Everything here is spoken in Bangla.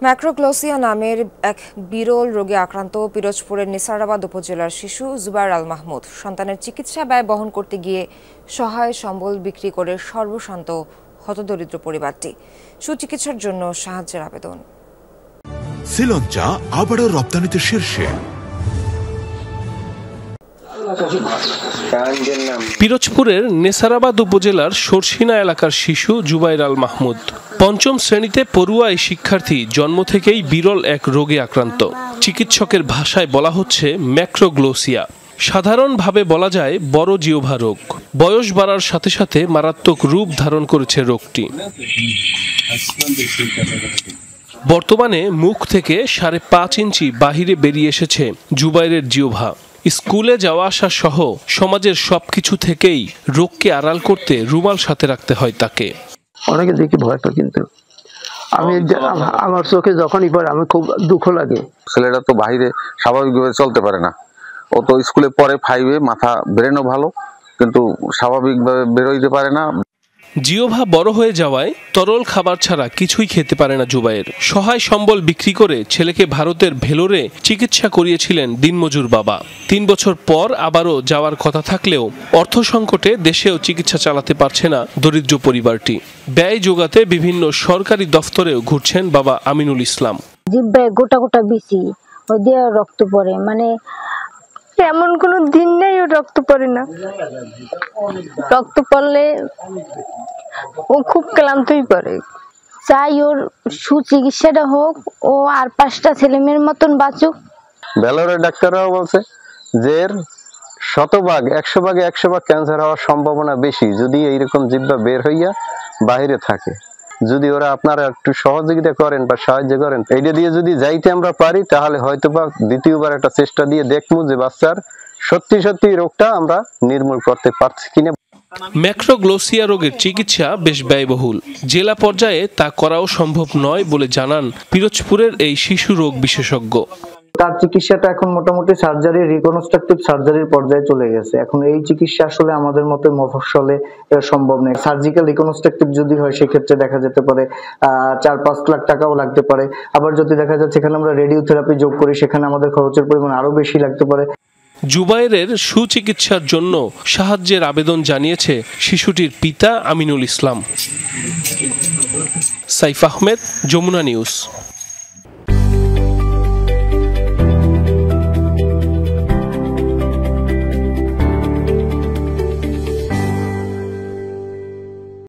ম্যাক্রোগ্লোসিয়া নামের এক বিরল রোগে আক্রান্ত পিরোজপুরের নিসারাবাদ উপজেলার শিশু জুবায়ের আল মাহমুদ সন্তানের চিকিৎসা ব্যয় বহন করতে গিয়ে সহায় সম্বল বিক্রি করে সর্বশান্ত হতদরিদ্র পরিবারটি। সুচিকিৎসার জন্য সাহায্যের আবেদন। শ্রীলঙ্কা আবারও রপ্তানিতে শীর্ষে। পিরোজপুরের নেসারাবাদ উপজেলার সরসিনা এলাকার শিশু জুবায়ের আল মাহমুদ পঞ্চম শ্রেণীতে পড়ুয়া এই শিক্ষার্থী জন্ম থেকেই বিরল এক রোগে আক্রান্ত। চিকিৎসকের ভাষায় বলা হচ্ছে ম্যাক্রোগ্লোসিয়া। সাধারণভাবে বলা যায় বড় জিহ্বা রোগ। বয়স বাড়ার সাথে সাথে মারাত্মক রূপ ধারণ করেছে রোগটি। বর্তমানে মুখ থেকে 5.5 ইঞ্চি বাহিরে বেরিয়ে এসেছে জুবায়েরের জিহ্বা। স্কুলে যাওয়া আসা সহ সমাজের সবকিছু থেকেই রোগকে আড়াল করতে রুমাল সাথে রাখতে হয় তাকে। অনেকে দেখি ভয় পায়, কিন্তু আমি আমার চোখে যখনই পড়ে আমি খুব দুঃখ লাগে। ছেলেটা তো বাইরে স্বাভাবিকভাবে চলতে পারে না। ও তো স্কুলে পড়ে 5-এ, মাথা ব্রেনও ভালো, কিন্তু স্বাভাবিকভাবে বেরোইতে পারে না। জিহ্বা বড় হয়ে যাওয়ায় তরল খাবার ছাড়া কিছুই খেতে পারে না জুবায়ের। সহায় সম্বল বিক্রি করে ছেলেকে ভারতের ভেলোরে চিকিৎসা করিয়েছিলেন দিনমজুর বাবা। 3 বছর পর আবারও যাওয়ার কথা থাকলেও অর্থ সংকটে দেশেও চিকিৎসা চালাতে পারছে না দরিদ্র পরিবারটি। ব্যয় যোগাতে বিভিন্ন সরকারি দফতরেও ঘুরছেন বাবা আমিনুল ইসলাম। জিহ্বায় গোটা গোটা বিচি, ওই দিয়ে রক্ত পড়ে, মানে এমন কোনো দিন নেই ও রক্ত পড়ে না। রক্ত পড়লে ও খুব ক্লান্তই পড়ে। চাই ওর সুচিকিৎসাটা হোক, ও আর 5টা ছেলেমেয়ের মতন বাঁচুক। ভেলোরের ডাক্তাররাও বলছে যে 100 ভাগে 100 ভাগ ক্যান্সার হওয়ার সম্ভাবনা বেশি যদি এইরকম জিহ্বা বের হইয়া বাহিরে থাকে। যদি ওরা আপনারা একটু সহযোগিতা করেন বা সাহায্য করেন, এইটা দিয়ে যদি যাইতে আমরা পারি, তাহলে হয়তোবা দ্বিতীয়বার একটা চেষ্টা দিয়ে দেখবো যে বাচ্চার সত্যি সত্যি রোগটা আমরা নির্মূল করতে পারছি কিনা। ম্যাক্রোগ্লোসিয়া রোগের চিকিৎসা বেশ ব্যয়বহুল। জেলা পর্যায়ে তা করাও সম্ভব নয় বলে জানান পিরোজপুরের এই শিশু রোগ বিশেষজ্ঞ। তার চিকিৎসাটা এখন মোটামুটি সার্জারি, রিকনস্ট্রাকটিভ সার্জারির পর্যায়ে চলে গেছে। এখন এই চিকিৎসা আসলে আমাদের মতো মফস্বলে সম্ভব নেই। সার্জিক্যাল রিকনস্ট্রাকটিভ যদি হয়, সেক্ষেত্রে দেখা যেতে পারে 4-5 লাখ টাকাও লাগতে পারে। আবার যদি দেখা যাচ্ছে এখানে আমরা রেডিওথেরাপি যোগ করি, সেখানে আমাদের খরচের পরিমাণ আরো বেশি লাগতে পারে। জুবায়েরের সুচিকিৎসার জন্য সাহায্যের আবেদন জানিয়েছে শিশুটির পিতা আমিনুল ইসলাম। সাইফ আহমেদ, যমুনা নিউজ।